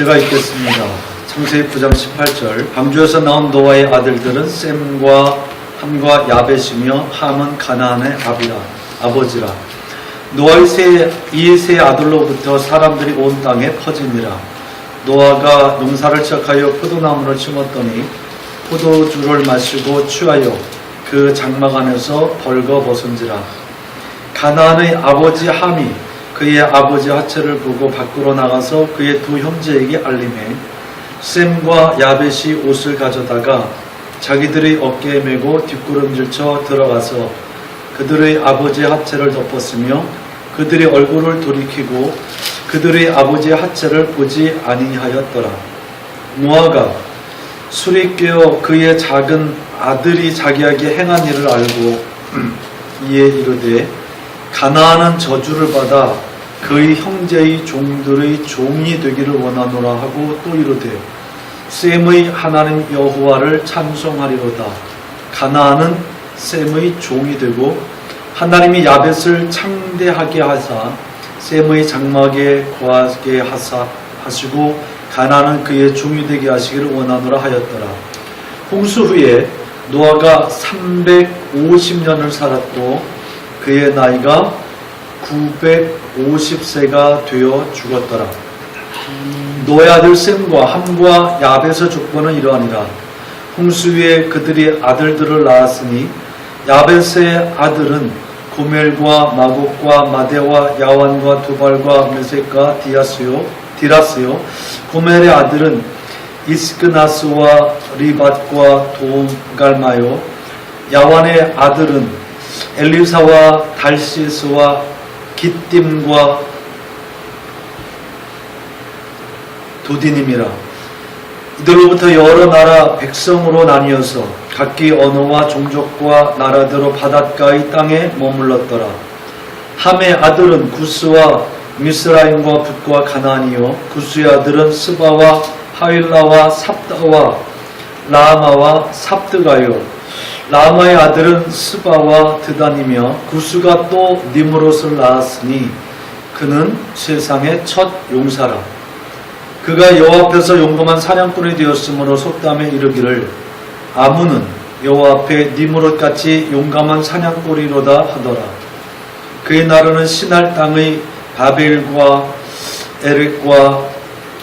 제가 읽겠습니다. 창세기 9장 18절. 방주에서 나온 노아의 아들들은 셈과 함과 야벳이며 함은 가나안의 아버지라. 노아의 이 세 아들로부터 사람들이 온 땅에 퍼지니라. 노아가 농사를 시작하여 포도나무를 심었더니 포도주를 마시고 취하여 그 장막 안에서 벌거벗은지라. 가나안의 아버지 함이 그의 아버지 하체를 보고 밖으로 나가서 그의 두 형제에게 알림해 셈과 야벳이 옷을 가져다가 자기들의 어깨에 메고 뒷걸음질쳐 들어가서 그들의 아버지의 하체를 덮었으며 그들의 얼굴을 돌이키고 그들의 아버지의 하체를 보지 아니하였더라. 노아가 술이 깨어 그의 작은 아들이 자기에게 행한 일을 알고 이에 이르되 가나안은 저주를 받아 그의 형제의 종들의 종이 되기를 원하노라 하고 또 이르되 셈의 하나님 여호와를 찬송하리로다. 가나안은 셈의 종이 되고 하나님이 야벳을 창대하게 하사 셈의 장막에 거하게 하시고 가나안은 그의 종이 되게 하시기를 원하노라 하였더라. 홍수 후에 노아가 350년을 살았고 그의 나이가 950세가 되어 죽었더라. 노아의 아들 셈과 함과 야벳의 족보는 이러하니라. 홍수 후에 그들이 아들들을 낳았으니 야벳의 아들은 고멜과 마곡과 마대와 야완과 두발과 메섹과 디라스요. 고멜의 아들은 이스크나스와 리밧과 도갈마요. 야완의 아들은 엘리사와 달시스와 깃딤과 도디님이라. 이들로부터 여러 나라 백성으로 나뉘어서 각기 언어와 종족과 나라대로 바닷가의 땅에 머물렀더라. 함의 아들은 구스와 미스라임과 붓과 가나안이요. 구스의 아들은 스바와 하윌라와 삽다와 라마와 삽드가요. 라마의 아들은 스바와 드단이며 구스가 또 니므롯을 낳았으니 그는 세상의 첫 용사라. 그가 여호와 앞에서 용감한 사냥꾼이 되었으므로 속담에 이르기를 아문은 여호와 앞에 니므롯같이 용감한 사냥꾼이로다 하더라. 그의 나라는 시날 땅의 바벨과 에렉과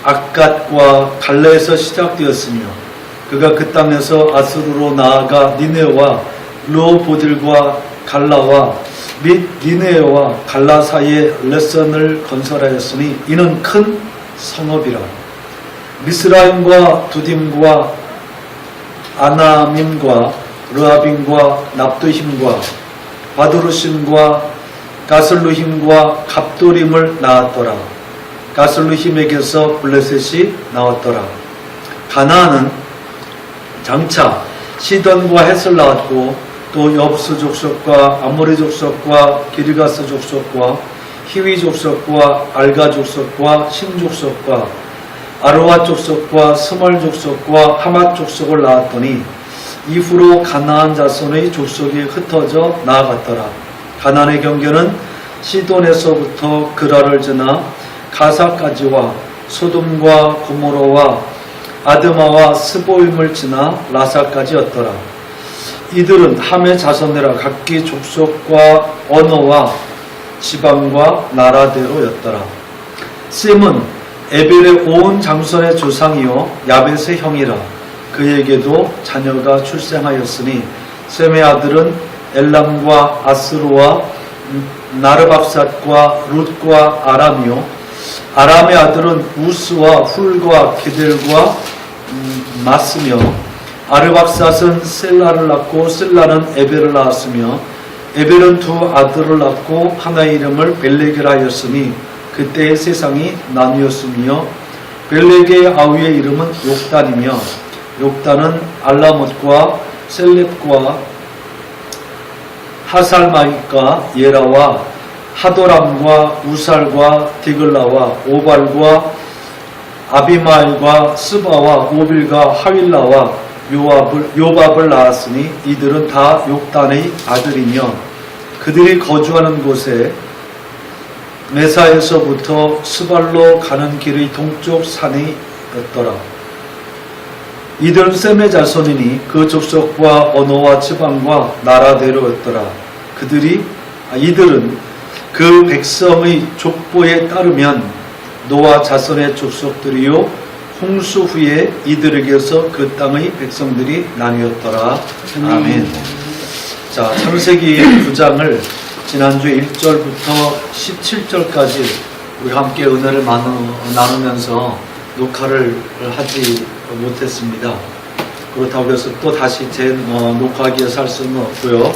악갓과 갈라에서 시작되었으며 그가 그 땅에서 아스루로 나아가 니네와 르호보딜과 갈라와 및 니네와 갈라 사이에 레선을 건설하였으니 이는 큰 성읍이라. 미스라임과 두딤과 아나밈과 르아빔과 납두힘과 바두르심과 가슬루힘과 갑도림을 낳았더라. 가슬루힘에게서 블레셋이 나왔더라. 가나안은 장차 시돈과 헷을 낳았고 또 엽스 족속과 아모리 족속과 기르가스 족속과 히위 족속과 알가 족속과 신 족속과 아르와 족속과 스멀 족속과 하맛 족속을 낳았더니 이후로 가나안 자손의 족속이 흩어져 나아갔더라. 가나안의 경계는 시돈에서부터 그라를 지나 가사까지와 소돔과 고모로와 아드마와 스보임을 지나 라사까지였더라. 이들은 함의 자손이라 각기 족속과 언어와 지방과 나라대로였더라. 셈은 에벨의 온 장손의 조상이요 야벳의 형이라. 그에게도 자녀가 출생하였으니 셈의 아들은 엘람과 아스루와 나르박삿과 룻과 아람이요 아람의 아들은 우스와 훌과 게델과 마스며 아르박삿은 셀라를 낳고 셀라는 에벨을 낳았으며 에벨은 두 아들을 낳고 하나의 이름을 벨렉이라 하였으니 그때의 세상이 나뉘었으며 벨렉의 아우의 이름은 욕단이며 욕단은 알라못과 셀렙과 하살마익과 예라와 하도람과 우살과 디글라와 오발과 아비마일과 스바와 오빌과 하윌라와 요밥을 낳았으니 이들은 다 욕단의 아들이며 그들이 거주하는 곳에 메사에서부터 스발로 가는 길의 동쪽 산이 되었더라. 이들은 셈의 자손이니 그 족속과 언어와 지방과 나라대로였더라. 이들은 그 백성의 족보에 따르면 노아 자손의 족속들이요 홍수 후에 이들에게서 그 땅의 백성들이 나뉘었더라. 아멘. 자, 창세기 9장을 지난주에 1절부터 17절까지 우리 함께 은혜를 나누면서 녹화를 하지 못했습니다. 그렇다고 해서 또 다시 녹화하기 위해서 할 수는 없고요.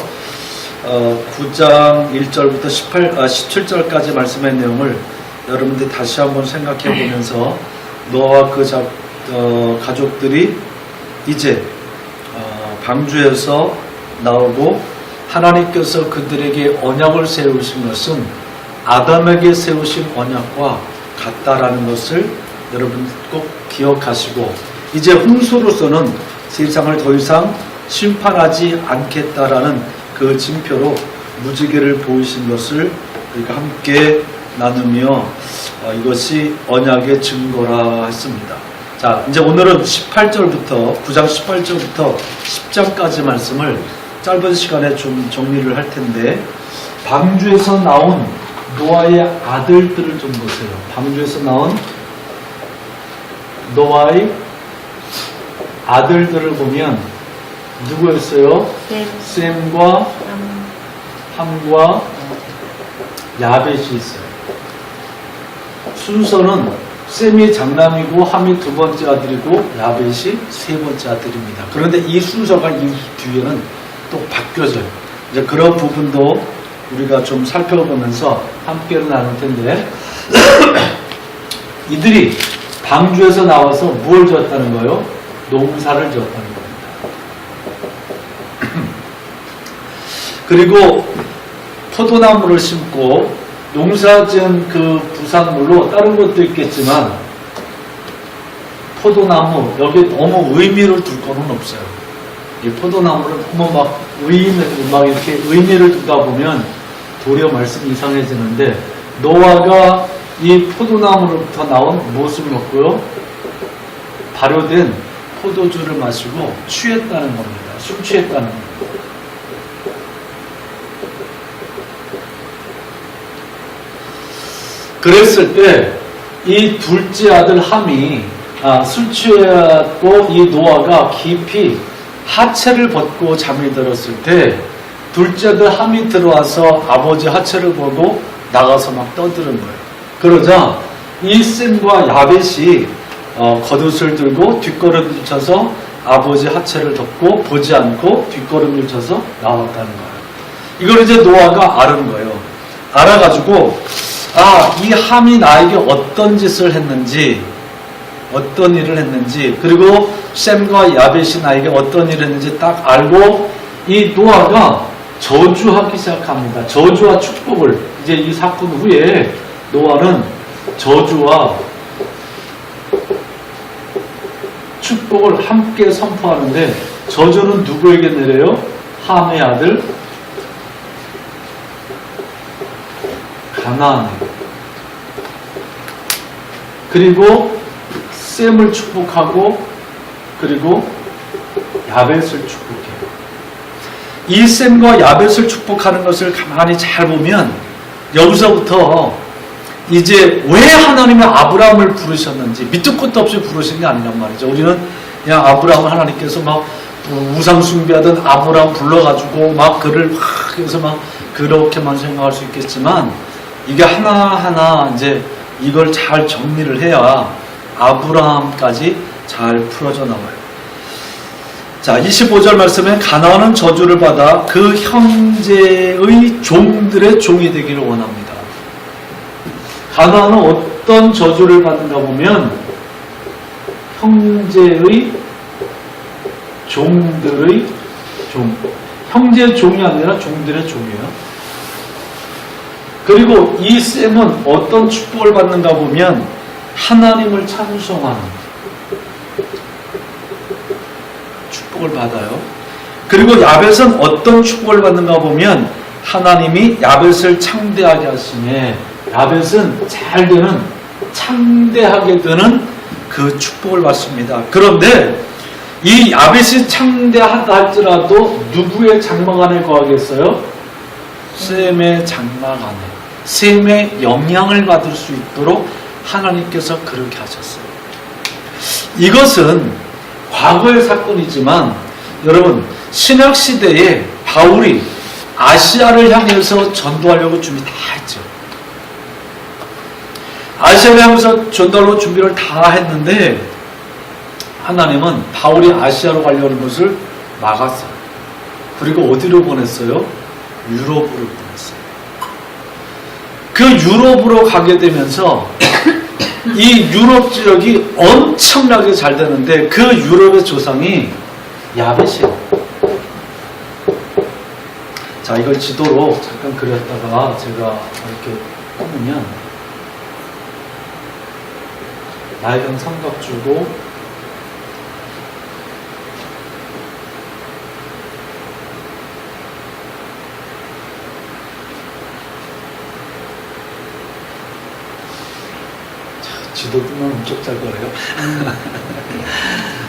9장 1절부터 17절까지 말씀의 내용을 여러분들 다시 한번 생각해 보면서 노아와 그 가족들이 이제 방주에서 나오고 하나님께서 그들에게 언약을 세우신 것은 아담에게 세우신 언약과 같다라는 것을 여러분 꼭 기억하시고 이제 홍수로서는 세상을 더 이상 심판하지 않겠다라는 그 징표로 무지개를 보이신 것을 우리가 함께 나누며 이것이 언약의 증거라 했습니다. 자, 이제 오늘은 18절부터 9장 18절부터 10장까지 말씀을 짧은 시간에 좀 정리를 할 텐데 방주에서 나온 노아의 아들들을 좀 보세요. 방주에서 나온 노아의 아들들을 보면 누구였어요? 셈과 함과 야벳이 있어요. 순서는 셈이 장남이고 함이 두 번째 아들이고 야벳이 세 번째 아들입니다. 그런데 이 순서가 이 뒤에는 또 바뀌어져요. 이제 그런 부분도 우리가 좀 살펴보면서 함께 나눌 텐데 이들이 방주에서 나와서 무엇을 지었다는 거예요? 농사를 지었다는 겁니다. 그리고 포도나무를 심고 농사 지은 그 부산물로 다른 것도 있겠지만 포도나무 여기 너무 의미를 둘 거는 없어요. 이 포도나무를 너무 막 이렇게 의미를 두다 보면 도리어 말씀이 이상해지는데 노아가 이 포도나무로부터 나온 무엇을 먹고요? 발효된 포도주를 마시고 취했다는 겁니다. 술 취했다는 겁니다. 그랬을 때 이 둘째 아들 함이 술 취했고 이 노아가 깊이 하체를 벗고 잠이 들었을 때 둘째 아들 함이 들어와서 아버지 하체를 보고 나가서 막 떠드는 거예요. 그러자 이 셈과 야벳이 겉옷을 들고 뒷걸음질 쳐서 아버지 하체를 덮고 보지 않고 뒷걸음질 쳐서 나왔다는 거예요. 이걸 이제 노아가 아는 거예요. 알아가지고 이 함이 나에게 어떤 짓을 했는지 어떤 일을 했는지 그리고 셈과 야벳이 나에게 어떤 일을 했는지 딱 알고 이 노아가 저주하기 시작합니다. 저주와 축복을 이제 이 사건 후에 노아는 저주와 축복을 함께 선포하는데 저주는 누구에게 내려요? 함의 아들 가나안 그리고 셈을 축복하고 그리고 야벳을 축복해요. 이 셈과 야벳을 축복하는 것을 가만히 잘 보면 여기서부터 이제 왜 하나님이 아브라함을 부르셨는지 밑도 끝도 없이 부르신 게 아니란 말이죠. 우리는 그냥 아브라함을 하나님께서 막 우상 숭배하던 아브라함 불러가지고 막 그를 막 해서 막 그렇게만 생각할 수 있겠지만 이게 하나하나 이제 이걸 잘 정리를 해야 아브라함까지 잘 풀어져 나와요. 자, 25절 말씀에 가나안은 저주를 받아 그 형제의 종들의 종이 되기를 원합니다. 가나안은 어떤 저주를 받는가 보면 형제의 종들의 종, 형제의 종이 아니라 종들의 종이에요. 그리고 이 셈은 어떤 축복을 받는가 보면 하나님을 찬송하는 축복을 받아요. 그리고 야벳은 어떤 축복을 받는가 보면 하나님이 야벳을 창대하게 하시네. 야벳은 잘 되는 창대하게 되는 그 축복을 받습니다. 그런데 이 야벳이 창대하다 할지라도 누구의 장막 안에 거하겠어요? 셈의 장막 안에, 셈의 영향을 받을 수 있도록 하나님께서 그렇게 하셨어요. 이것은 과거의 사건이지만 여러분, 신약시대에 바울이 아시아를 향해서 전도하려고 준비 다 했죠. 아시아를 향해서 전도하려고 준비를 다 했는데 하나님은 바울이 아시아로 가려는 것을 막았어요. 그리고 어디로 보냈어요? 유럽으로 보냈어요. 그 유럽으로 가게 되면서 이 유럽 지역이 엄청나게 잘 되는데 그 유럽의 조상이 야벳이에요. 자, 이걸 지도로 잠깐 그렸다가 제가 이렇게 뽑으면 나이경 삼각주고 지도 뜨면 엄청 잘 거래요.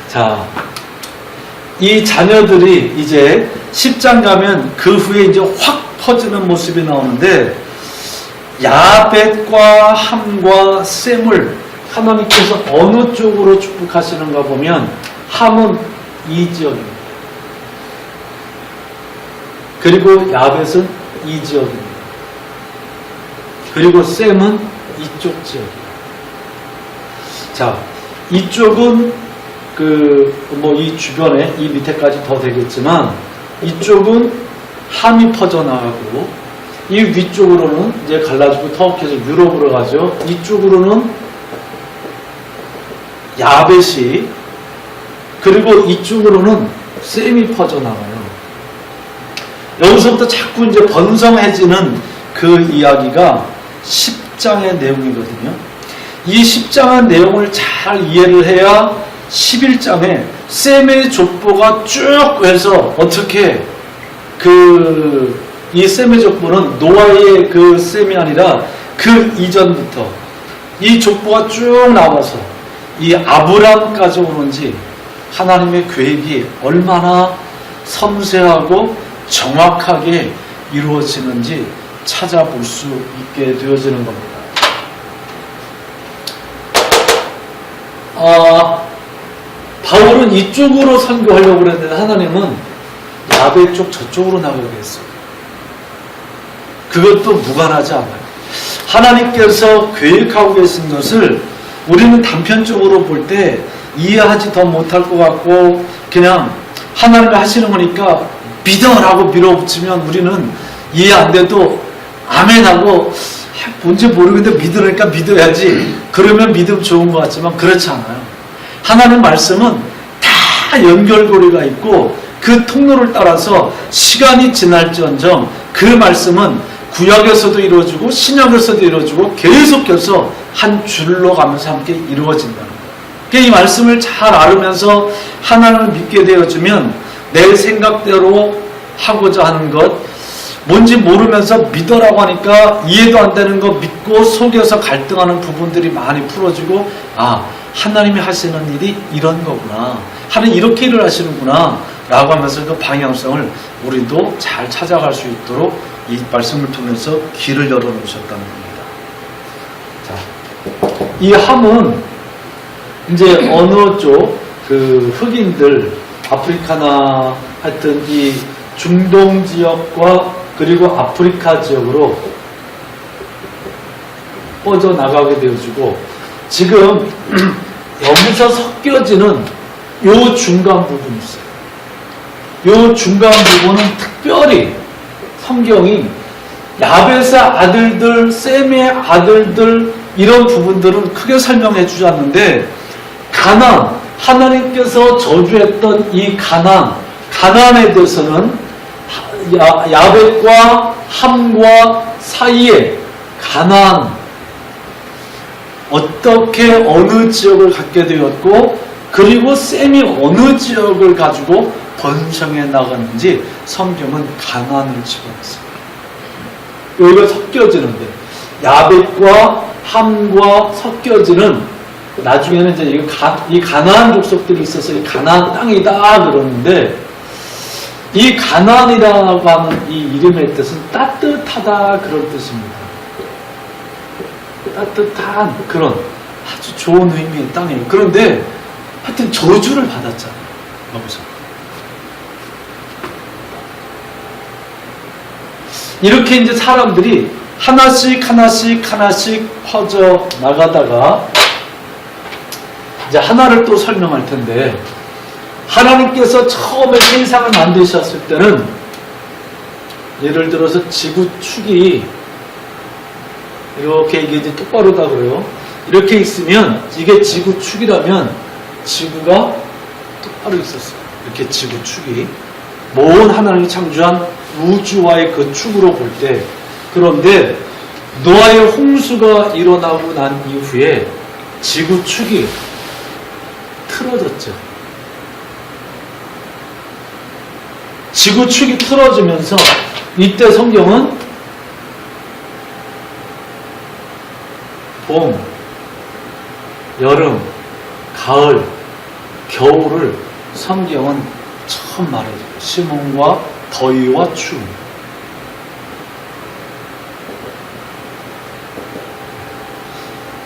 자, 이 자녀들이 이제 10장 가면 그 후에 이제 확 퍼지는 모습이 나오는데 야벳과 함과 셈을 하나님께서 어느 쪽으로 축복하시는가 보면 함은 이 지역입니다. 그리고 야벳은 이 지역입니다. 그리고 셈은 이쪽 지역입니다. 자, 이쪽은 이 주변에 이 밑에까지 더 되겠지만 이쪽은 함이 퍼져나가고 이 위쪽으로는 이제 갈라지고 터키에서 유럽으로 가죠. 이쪽으로는 야벳이, 그리고 이쪽으로는 셈이 퍼져나가요. 여기서부터 자꾸 이제 번성해지는 그 이야기가 10장의 내용이거든요. 이 10장의 내용을 잘 이해를 해야 11장에 셈의 족보가 쭉 해서 어떻게 이 셈의 족보는 노아의 그 셈이 아니라 그 이전부터 이 족보가 쭉 나와서 이 아브람까지 오는지 하나님의 계획이 얼마나 섬세하고 정확하게 이루어지는지 찾아볼 수 있게 되어지는 겁니다. 바울은 이쪽으로 선교하려고 그랬는데 하나님은 야벳 쪽 저쪽으로 나가게 했어요. 그것도 무관하지 않아요. 하나님께서 계획하고 계신 것을 우리는 단편적으로 볼 때 이해하지 더 못할 것 같고 그냥 하나님이 하시는 거니까 믿어라고 밀어붙이면 우리는 이해 안 돼도 아멘하고 뭔지 모르겠는데 믿으니까 믿어야지. 그러면 믿음 좋은 것 같지만 그렇지 않아요. 하나님 말씀은 다 연결고리가 있고 그 통로를 따라서 시간이 지날지언정 그 말씀은 구약에서도 이루어지고 신약에서도 이루어지고 계속해서 한 줄로 가면서 함께 이루어진다는 거예요. 그러니까 이 말씀을 잘 알으면서 하나님을 믿게 되어지면 내 생각대로 하고자 하는 것, 뭔지 모르면서 믿어라고 하니까 이해도 안 되는 거 믿고 속에서 갈등하는 부분들이 많이 풀어지고 하나님이 하시는 일이 이런 거구나, 하나님 이렇게 일을 하시는구나 라고 하면서 그 방향성을 우리도 잘 찾아갈 수 있도록 이 말씀을 통해서 길을 열어놓으셨다는 겁니다. 자, 이 함은 이제 어느 쪽 흑인들, 아프리카나 하여튼 이 중동 지역과 그리고 아프리카 지역으로 뻗어나가게 되어지고 지금 여기서 섞여지는 요 중간 부분이 있어요. 요 중간 부분은 특별히 성경이 야벳의 아들들, 셈의 아들들 이런 부분들은 크게 설명해 주지 않는데 가나안, 하나님께서 저주했던 이 가나안에 대해서는 야벳과 함과 사이에 가나안 어떻게 어느 지역을 갖게 되었고 그리고 셈이 어느 지역을 가지고 번성해 나갔는지 성경은 가나안을 집어넣습니다. 여기가 섞여지는데 야벳과 함과 섞여지는 나중에는 이제 이 가나안 족속들이 있어서 이 가나안 땅이다 그러는데, 이 가나안이라고 하는 이 이름의 뜻은 따뜻하다 그런 뜻입니다. 따뜻한 그런 아주 좋은 의미의 땅이에요. 그런데 하여튼 저주를 받았잖아요. 여기서. 이렇게 이제 사람들이 하나씩 퍼져 나가다가 이제 하나를 또 설명할 텐데, 하나님께서 처음에 세상을 만드셨을 때는 예를 들어서 지구축이 이렇게 이게 이제 똑바로다 그래요. 이렇게 있으면 이게 지구축이라면 지구가 똑바로 있었어요. 이렇게 지구축이 모든 하나님이 창조한 우주와의 그 축으로 볼 때. 그런데 노아의 홍수가 일어나고 난 이후에 지구축이 틀어졌죠. 지구축이 틀어지면서 이때 성경은 봄, 여름, 가을, 겨울을 성경은 처음 말해줘요. 시몬과 더위와 추움.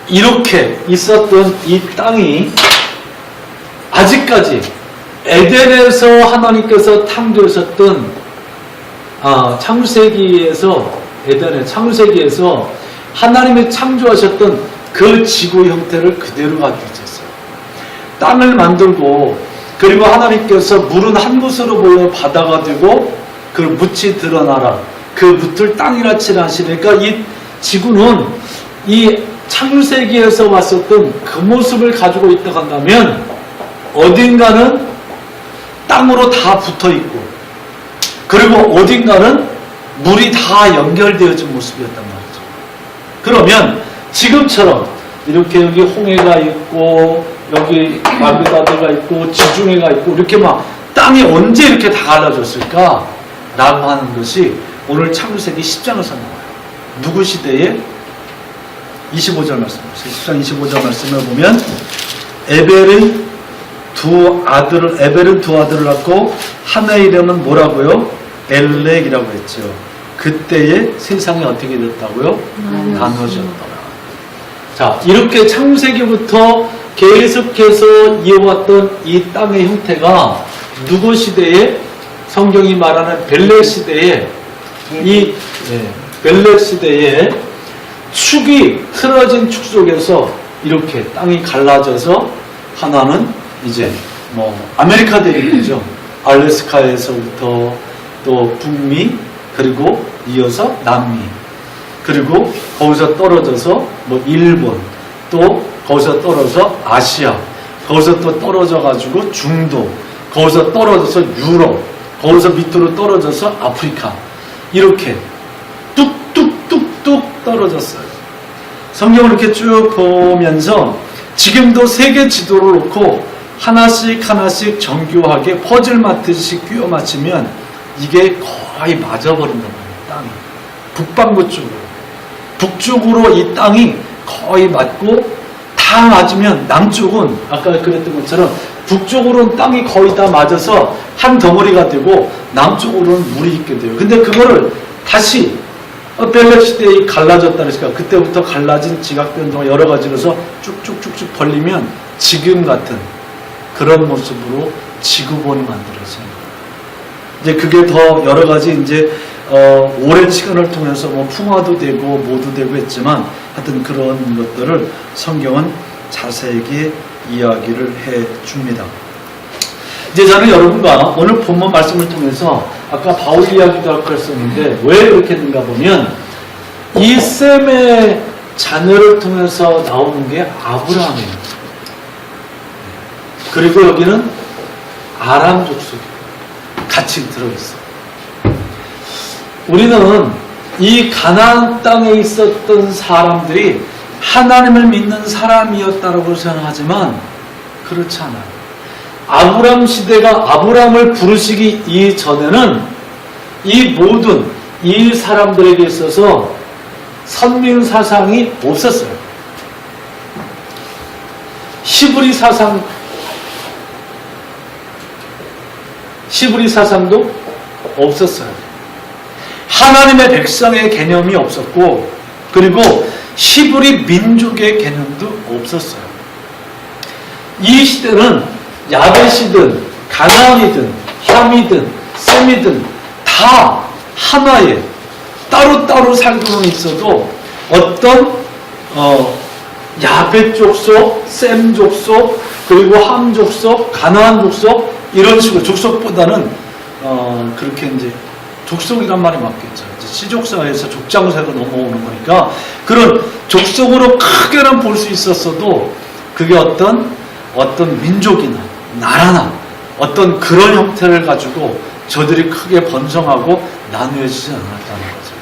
이렇게 있었던 이 땅이 아직까지 에덴에서 하나님께서 창조하셨던 창세기에서 에덴의 창세기에서 하나님이 창조하셨던 그 지구 형태를 그대로 가지고 있었어요. 땅을 만들고 그리고 하나님께서 물은 한 곳으로 모여 바다가 되고 그 묻이 드러나라. 그 묻을 땅이라 치라 하시니까 이 지구는 이 창세기에서 왔었던 그 모습을 가지고 있다 한다면 어딘가는 땅으로 다 붙어 있고 그리고 어딘가는 물이 다 연결되어진 모습이었단 말이죠. 그러면 지금처럼 이렇게 여기 홍해가 있고 여기 마비다드가 있고 지중해가 있고 이렇게 막 땅이 언제 이렇게 다 갈라졌을까? 라고 하는 것이 오늘 창세기 10장에서 나와요. 누구 시대에? 25절 말씀. 10장 25절 말씀을 보면 에벨은 두 아들을 낳고 하나의 이름은 뭐라고요? 엘렉이라고 했죠. 그때에 세상이 어떻게 됐다고요? 나눠졌더라. 자, 이렇게 창세기부터 계속해서 이어왔던 이 땅의 형태가 누구 시대에? 성경이 말하는 벨렉 시대에 벨렉 시대에 축이 틀어진 축 속에서 이렇게 땅이 갈라져서 하나는 이제 아메리카 대륙이죠. 알래스카에서부터 또 북미 그리고 이어서 남미 그리고 거기서 떨어져서 일본 또 거기서 떨어져서 아시아 거기서 또 떨어져 가지고 중도 거기서 떨어져서 유럽 거기서 밑으로 떨어져서 아프리카 이렇게 뚝뚝뚝뚝 떨어졌어요. 성경을 이렇게 쭉 보면서 지금도 세계 지도를 놓고 하나씩 정교하게 퍼즐 맞듯이 끼워 맞추면 이게 거의 맞아버린단 말이에요. 땅이 북반구 쪽으로 북쪽으로 이 땅이 거의 맞고 다 맞으면 남쪽은 아까 그랬던 것처럼 북쪽으로는 땅이 거의 다 맞아서 한 덩어리가 되고 남쪽으로는 물이 있게 돼요. 근데 그거를 다시 벨렉 시대에 갈라졌다는 시각 그때부터 갈라진 지각변동 여러 가지로서 쭉쭉쭉쭉 벌리면 지금 같은 그런 모습으로 지구본이 만들어져요. 이제 그게 더 여러 가지 이제 오랜 시간을 통해서 풍화도 되고 뭐도 되고 했지만 하여튼 그런 것들을 성경은 자세하게 이야기를 해 줍니다. 이제 저는 여러분과 오늘 본문 말씀을 통해서 아까 바울 이야기도 아까 했었는데 왜 그렇게 했는가 보면 이 셈의 자녀를 통해서 나오는 게 아브라함이에요. 그리고 여기는 아람 족속이 같이 들어있어. 우리는 이 가나안 땅에 있었던 사람들이 하나님을 믿는 사람이었다고 생각하지만 그렇지 않아요. 아브람 시대가 아브람을 부르시기 이전에는 이 모든 이 사람들에게 있어서 선민 사상이 없었어요. 시브리 사상도 없었어요. 하나님의 백성의 개념이 없었고, 그리고 시브리 민족의 개념도 없었어요. 이 시대는 야벳이든 가나안이든 함이든 셈이든 다 하나의 따로따로 살고는 있어도 어떤 야벳 족속, 셈 족속, 그리고 함 족속, 가나안 족속 이런 식으로 족속보다는 그렇게 이제 족속이란 말이 맞겠죠. 이제 시족사에서 족장사가 넘어오는 거니까 그런 족속으로 크게는 볼 수 있었어도 그게 어떤 민족이나 나라나 어떤 그런 형태를 가지고 저들이 크게 번성하고 나누어지지 않았다는 거죠.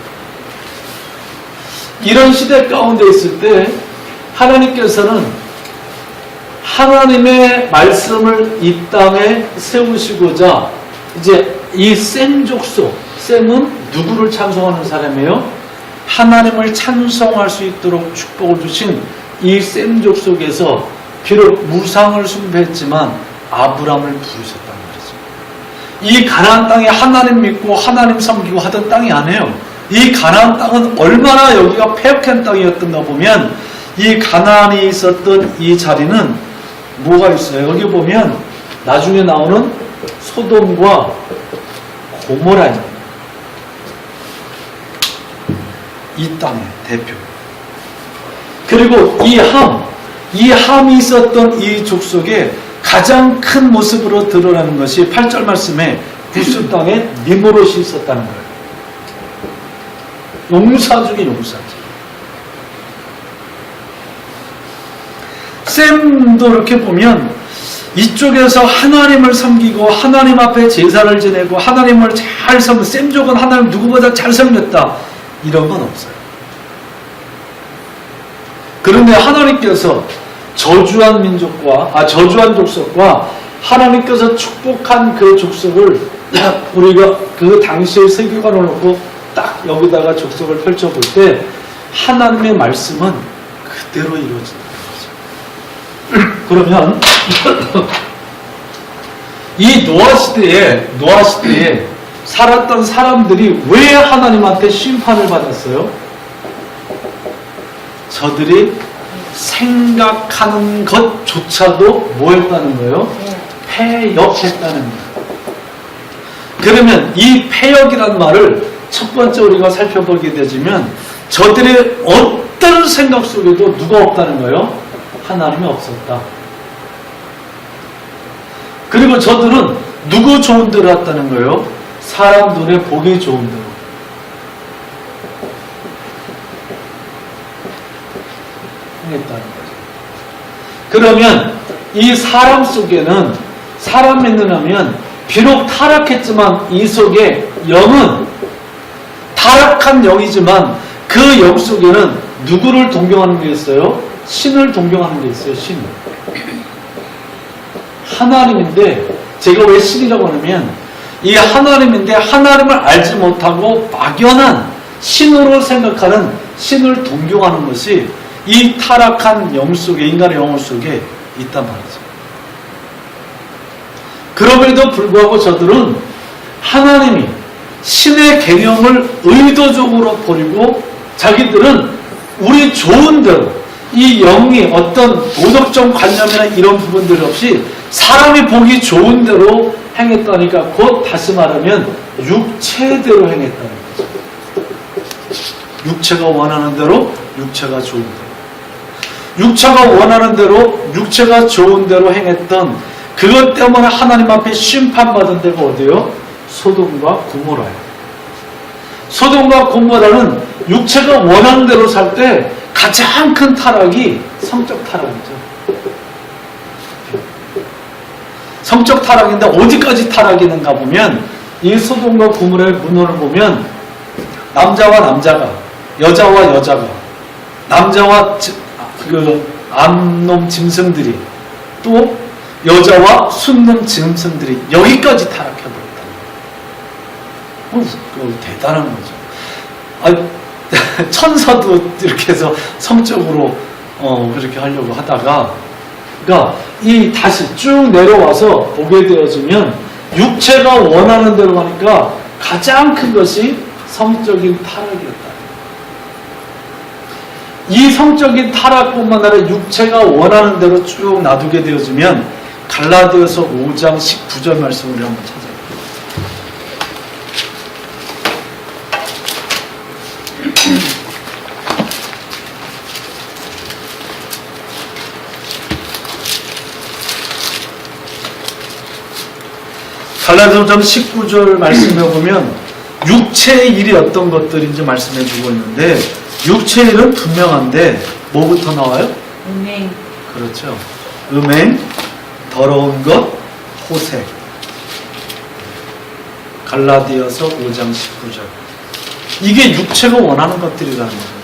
이런 시대 가운데 있을 때 하나님께서는 하나님의 말씀을 이 땅에 세우시고자 이제 이 셈 족속, 셈은 누구를 찬송하는 사람이에요? 하나님을 찬송할 수 있도록 축복을 주신 이 셈 족속에서 비록 무상을 숭배했지만 아브람을 부르셨단 말이죠. 이 가나안 땅에 하나님 믿고 하나님 섬기고 하던 땅이 아니에요. 이 가나안 땅은 얼마나 여기가 폐역한 땅이었던가 보면 이 가나안이 있었던 이 자리는 뭐가 있어요? 여기 보면 나중에 나오는 소돔과 고모라입니다. 이 땅의 대표. 그리고 이 함이 있었던 이 족속의 가장 큰 모습으로 드러나는 것이 8절 말씀에 구스 땅에 니므롯이 있었다는 거예요. 용사 중에 용사죠. 셈도 이렇게 보면 이쪽에서 하나님을 섬기고 하나님 앞에 제사를 지내고 하나님을 잘 섬기고 셈족은 하나님 누구보다 잘 섬겼다 이런 건 없어요. 그런데 하나님께서 저주한 족속과 하나님께서 축복한 그 족속을 우리가 그 당시의 세계관을 놓고 딱 여기다가 족속을 펼쳐볼 때 하나님의 말씀은 그대로 이루어진다. 그러면 이 노아 시대에 살았던 사람들이 왜 하나님한테 심판을 받았어요? 저들이 생각하는 것조차도 뭐 했다는 거예요? 패역했다는 거예요. 그러면 이 패역이란 말을 첫 번째 우리가 살펴보게 되지만 저들의 어떤 생각 속에도 누가 없다는 거예요? 하나님이 없었다. 그리고 저들은 누구 좋은 대로 했다는 거예요? 사람 눈에 보기 좋은 대로. 했다는 거죠. 그러면 이 사람 속에는 사람 믿느냐면 비록 타락했지만 이 속에 영은 타락한 영이지만 그 영 속에는 누구를 동경하는 게 있어요? 신을 동경하는 게 있어요. 신을. 하나님인데 제가 왜 신이라고 하냐면 이 하나님인데 하나님을 알지 못하고 막연한 신으로 생각하는 신을 동경하는 것이 이 타락한 영 속에 인간의 영혼 속에 있단 말이죠. 그럼에도 불구하고 저들은 하나님이 신의 개념을 의도적으로 버리고 자기들은 우리 좋은 대로 이 영이 어떤 도덕적 관념이나 이런 부분들 없이 사람이 보기 좋은 대로 행했다니까 곧 다시 말하면 육체대로 행했다는 거죠. 육체가 원하는 대로 육체가 좋은 대로 육체가 원하는 대로 육체가 좋은 대로 행했던 그것 때문에 하나님 앞에 심판받은 데가 어디예요? 소돔과 고모라예요. 소돔과 고모라는 육체가 원하는 대로 살 때 가장 큰 타락이 성적 타락이죠. 성적 타락인데 어디까지 타락이는가 보면 이 소돔과 고모라의 문헌을 보면 남자와 남자가 여자와 여자가 남자와 그 암놈 짐승들이 또 여자와 순놈 짐승들이 여기까지 타락해버렸다. 대단한 거죠. 천사도 이렇게 해서 성적으로 그렇게 하려고 하다가 그러니까 이 다시 쭉 내려와서 보게 되어지면 육체가 원하는 대로 가니까 가장 큰 것이 성적인 타락이었다. 이 성적인 타락뿐만 아니라 육체가 원하는 대로 쭉 놔두게 되어지면 갈라디아서 5장 19절 말씀을 한번 찾아볼게요. 갈라디아서 5장 19절 말씀해 보면 육체의 일이 어떤 것들인지 말씀해 주고 있는데 육체의 일은 분명한데 뭐부터 나와요? 음행. 그렇죠. 음행, 더러운 것, 호색. 갈라디아서 5장 19절. 이게 육체가 원하는 것들이라는 거예요.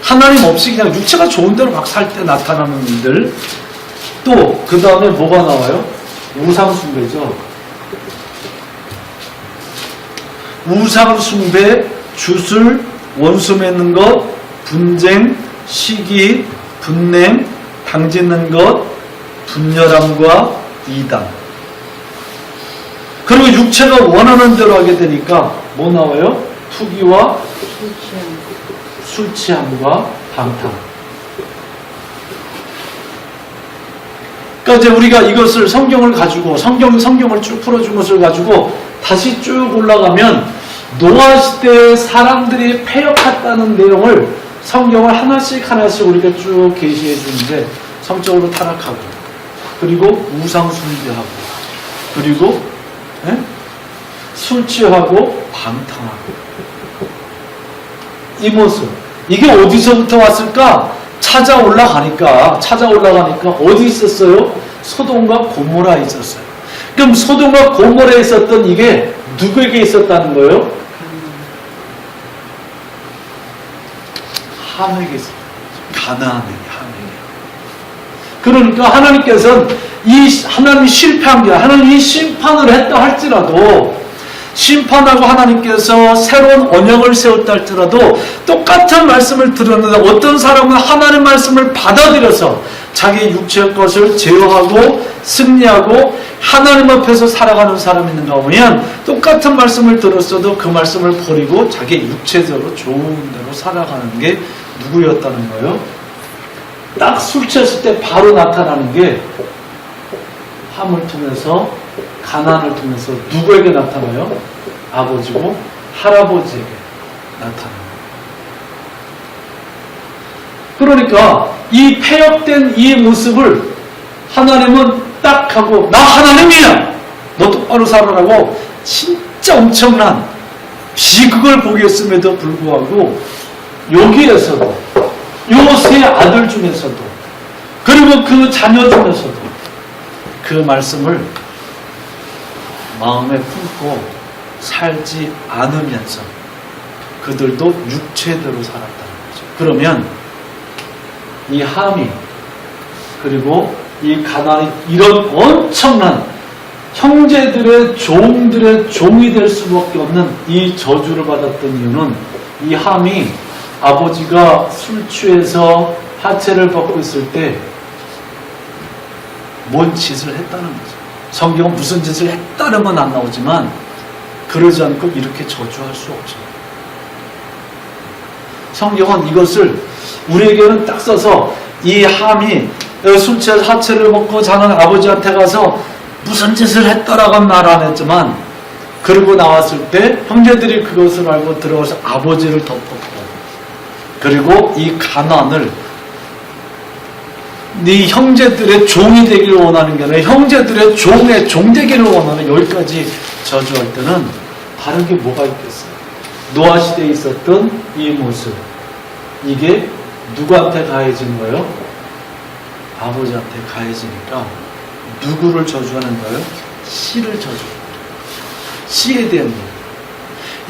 하나님 없이 그냥 육체가 좋은 대로 막 살 때 나타나는 일들. 또 그 다음에 뭐가 나와요? 우상숭배죠. 우상숭배, 주술, 원수 맺는 것, 분쟁, 시기, 분냄, 당짓는 것, 분열함과 이단. 그리고 육체가 원하는 대로 하게 되니까 뭐 나와요? 투기와 술 취함과 방탕. 그러니까 이제 우리가 이것을 성경을 가지고 성경을 쭉 풀어준 것을 가지고 다시 쭉 올라가면 노아 시대에 사람들이 패역했다는 내용을 성경을 하나씩 우리가 쭉 계시해 주는데 성적으로 타락하고 그리고 우상 숭배하고 그리고 술 취하고 방탕하고 이 모습 이게 어디서부터 왔을까? 찾아 올라가니까 어디 있었어요? 소돔과 고모라에 있었어요. 그럼 소돔과 고모라에 있었던 이게 누구에게 있었다는 거예요? 함에게 있었어요. 가나안에게, 함에게. 그러니까 하나님께서는 하나님이 실패한 게 하나님이 심판을 했다 할지라도 심판하고 하나님께서 새로운 언약을 세웠다 할지라도 똑같은 말씀을 들었는데 어떤 사람은 하나님의 말씀을 받아들여서 자기 육체의 것을 제어하고 승리하고 하나님 앞에서 살아가는 사람이 있는가 보면 똑같은 말씀을 들었어도 그 말씀을 버리고 자기 육체적으로 좋은 대로 살아가는 게 누구였다는 거예요? 딱 술 취했을 때 바로 나타나는 게 함을 통해서 가나안을 통해서 누구에게 나타나요? 아버지고 할아버지에게 나타나요. 그러니까 이 폐역된 이 모습을 하나님은 딱 하고 나 하나님이야! 너 똑바로 살아라고 진짜 엄청난 비극을 보게 했음에도 불구하고 여기에서도 요 세 아들 중에서도 그리고 그 자녀 중에서도 그 말씀을 마음에 품고 살지 않으면서 그들도 육체대로 살았다는 거죠. 그러면 이 함이 그리고 이 가나안이 이런 엄청난 형제들의 종들의 종이 될 수밖에 없는 이 저주를 받았던 이유는 이 함이 아버지가 술 취해서 하체를 벗고 있을 때 뭔 짓을 했다는 거죠. 성경은 무슨 짓을 했다는 건 안 나오지만 그러지 않고 이렇게 저주할 수 없죠. 성경은 이것을 우리에게는 딱 써서 이 함이 술 취해서 하체를 벗고 자는 아버지한테 가서 무슨 짓을 했다라고는 말 안 했지만 그러고 나왔을 때 형제들이 그것을 알고 들어가서 아버지를 덮었고 그리고 이 가난을 네 형제들의 종이 되기를 원하는 게 아니라 형제들의 종의 종 되기를 원하는 여기까지 저주할 때는 다른 게 뭐가 있겠어요? 노아 시대에 있었던 이 모습 이게 누구한테 가해진 거예요? 아버지한테 가해지니까 누구를 저주하는 거예요? 씨를 저주합니다. 씨에 대한 것.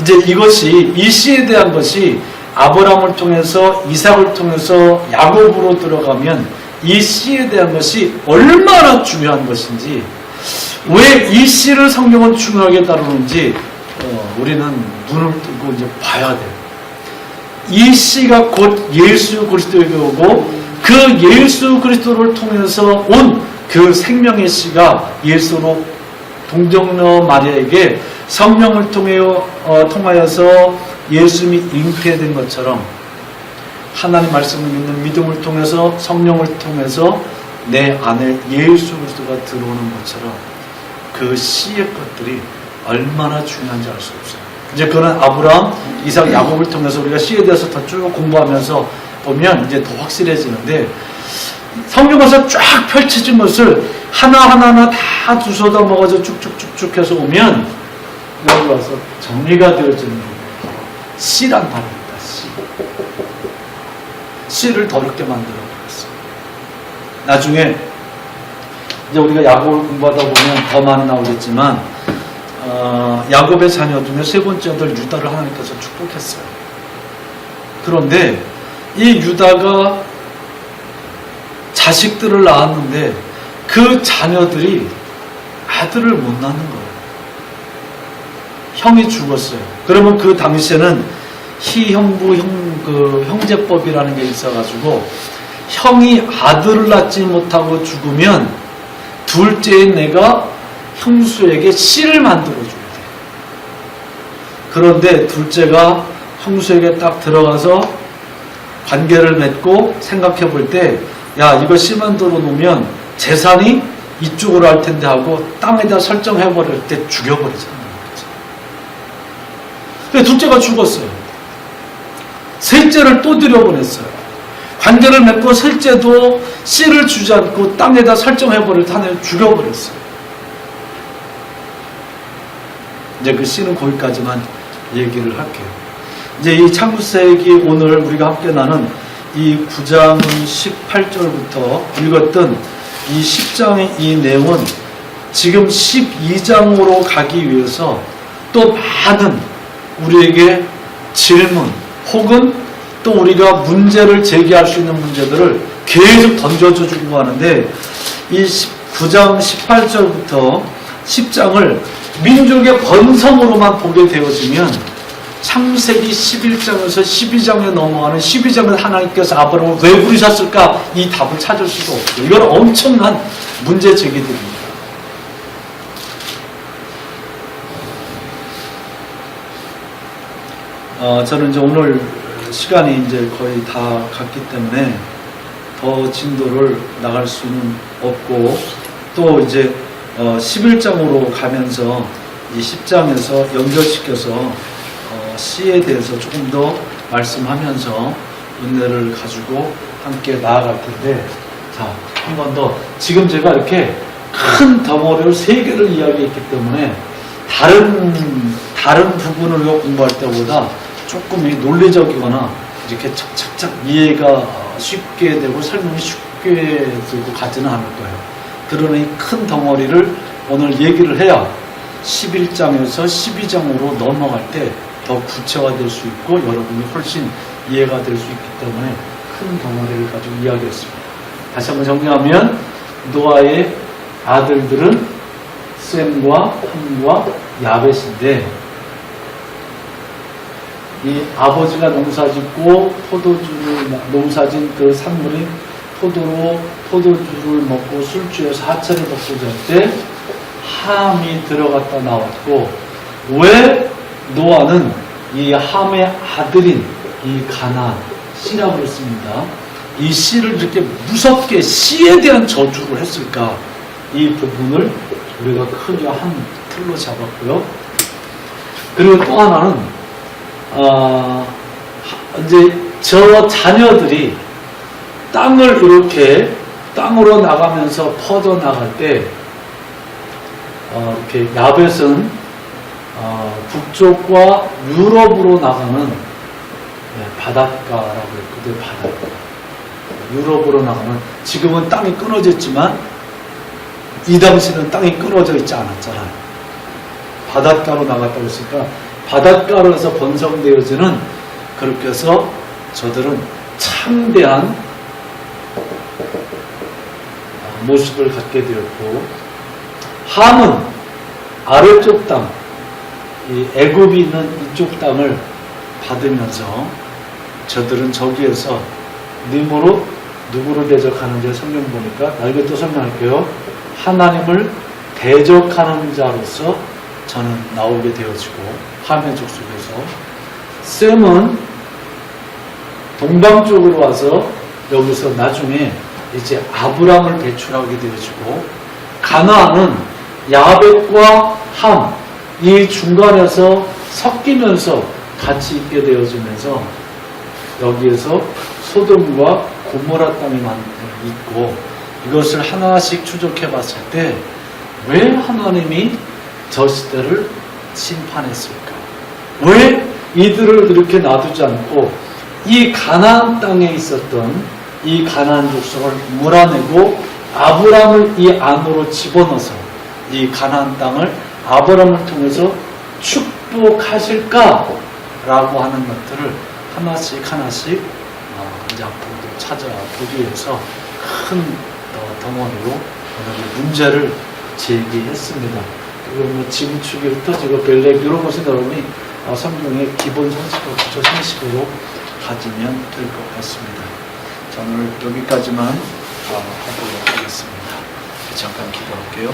이제 이것이 이 씨에 대한 것이 아브라함을 통해서 이삭을 통해서 야곱으로 들어가면 이 씨에 대한 것이 얼마나 중요한 것인지 왜 이 씨를 성경은 중요하게 다루는지 우리는 눈을 뜨고 이제 봐야 돼요. 이 씨가 곧 예수 그리스도에게 오고 그 예수 그리스도를 통해서 온 그 생명의 씨가 예수로 동정녀 마리아에게 성령을 통하여서 예수님이 잉태된 것처럼 하나님 말씀을 믿는 믿음을 통해서 성령을 통해서 내 안에 예수 그리스도가 들어오는 것처럼 그 씨의 것들이 얼마나 중요한지 알 수 없어요. 이제 그런 아브라함, 이삭, 야곱을 통해서 우리가 씨에 대해서 더 쭉 공부하면서 보면 이제 더 확실해지는데 성경에서 쫙 펼쳐진 것을 하나하나 다 주워다 먹어서 쭉쭉쭉쭉 해서 오면 여기 와서 정리가 되어지는 거예요. 씨란 말입니다. 씨. 씨를 더럽게 만들어버렸어요. 나중에 이제 우리가 야곱을 공부하다 보면 더 많이 나오겠지만 야곱의 자녀 중에 세 번째 아들 유다를 하나님께서 축복했어요. 그런데 이 유다가 자식들을 낳았는데 그 자녀들이 아들을 못 낳는 거예요. 형이 죽었어요. 그러면 그 당시에는 희형부 형제법이라는 게 있어가지고 형이 아들을 낳지 못하고 죽으면 둘째인 내가 형수에게 씨를 만들어줘야 돼. 그런데 둘째가 형수에게 딱 들어가서 관계를 맺고 생각해 볼 때, 야, 이거 씨 만들어 놓으면 재산이 이쪽으로 할 텐데 하고 땅에다 설정해 버릴 때 죽여버리잖아요. 그래서 둘째가 죽었어요. 셋째를 또 들여보냈어요. 관계를 맺고 셋째도 씨를 주지 않고 땅에다 설정해 버릴 때 하나님 죽여버렸어요. 이제 그 씨는 거기까지만 얘기를 할게요. 이제 이 창세기 오늘 우리가 함께 나눈 이 9장 18절부터 읽었던 이 10장의 이 내용은 지금 12장으로 가기 위해서 또 많은 우리에게 질문 혹은 또 우리가 문제를 제기할 수 있는 문제들을 계속 던져줘 주고 하는데 이 9장 18절부터 10장을 민족의 번성으로만 보게 되어지면 창세기 11장에서 12장에 넘어가는 12장에서 하나님께서 아브라함을 왜 부르셨을까? 이 답을 찾을 수가 없어요. 이건 엄청난 문제 제기들입니다. 저는 이제 오늘 시간이 이제 거의 다 갔기 때문에 더 진도를 나갈 수는 없고 또 이제 11장으로 가면서 이 10장에서 연결시켜서 씨에 대해서 조금 더 말씀하면서 은혜를 가지고 함께 나아갈 텐데, 자, 한 번 더. 지금 제가 이렇게 큰 덩어리를 3개를 이야기했기 때문에 다른 부분을 공부할 때보다 조금 논리적이거나 이렇게 착착착 이해가 쉽게 되고 설명이 쉽게 되고 가지는 않을 거예요. 그러나 이 큰 덩어리를 오늘 얘기를 해야 11장에서 12장으로 넘어갈 때 더 구체화될 수 있고 여러분이 훨씬 이해가 될 수 있기 때문에 큰 덩어리를 가지고 이야기했습니다. 다시 한번 정리하면 노아의 아들들은 셈과 함과 야벳인데 이 아버지가 농사짓고 농사진 그 산물인 포도주를 먹고 술 취해서 하체를 벗고자 할 때 함이 들어갔다 나왔고, 왜 노아는 이 함의 아들인 이 가나안 씨라고 했습니다. 이 씨를 이렇게 무섭게 씨에 대한 저주를 했을까? 이 부분을 우리가 크게 한 틀로 잡았고요. 그리고 또 하나는 이제 저 자녀들이 땅을 이렇게 땅으로 나가면서 퍼져 나갈 때 이렇게 야벳은 북쪽과 유럽으로 나가는 바닷가라고 했거든요. 바닷가. 유럽으로 나가는, 지금은 땅이 끊어졌지만 이 당시는 땅이 끊어져 있지 않았잖아요. 바닷가로 나갔다고 했으니까 바닷가로서 번성되어지는, 그렇게 해서 저들은 창대한 모습을 갖게 되었고, 함은 아래쪽 땅, 이 애굽이 있는 이쪽 땅을 받으면서 저들은 저기에서 니므롯 누구를 대적하는지 성경 보니까 이것도 설명할게요. 하나님을 대적하는 자로서 저는 나오게 되어지고 함의 족속에서 셈은 동방 쪽으로 와서 여기서 나중에 이제 아브람을 배출하게 되어지고 가나안은 야벳과 함 이 중간에서 섞이면서 같이 있게 되어지면서 여기에서 소돔과 고모라 땅이 있고 이것을 하나씩 추적해 봤을 때 왜 하나님이 저 시대를 심판했을까? 왜 이들을 이렇게 놔두지 않고 이 가나안 땅에 있었던 이 가나안 족속을 몰아내고 아브람을 이 안으로 집어넣어서 이 가나안 땅을 아브람을 통해서 축복하실까라고 하는 것들을 하나씩 이제 앞으로도 찾아보기 위해서 큰 덩어리로 오늘 문제를 제기했습니다. 그리고 뭐 지구축일부터 지금 벨렉 이런 것은 여러분이 성경의 기본 상식과 기초 상식으로 가지면 될 것 같습니다. 자, 오늘 여기까지만 하도록 하겠습니다. 잠깐 기도할게요.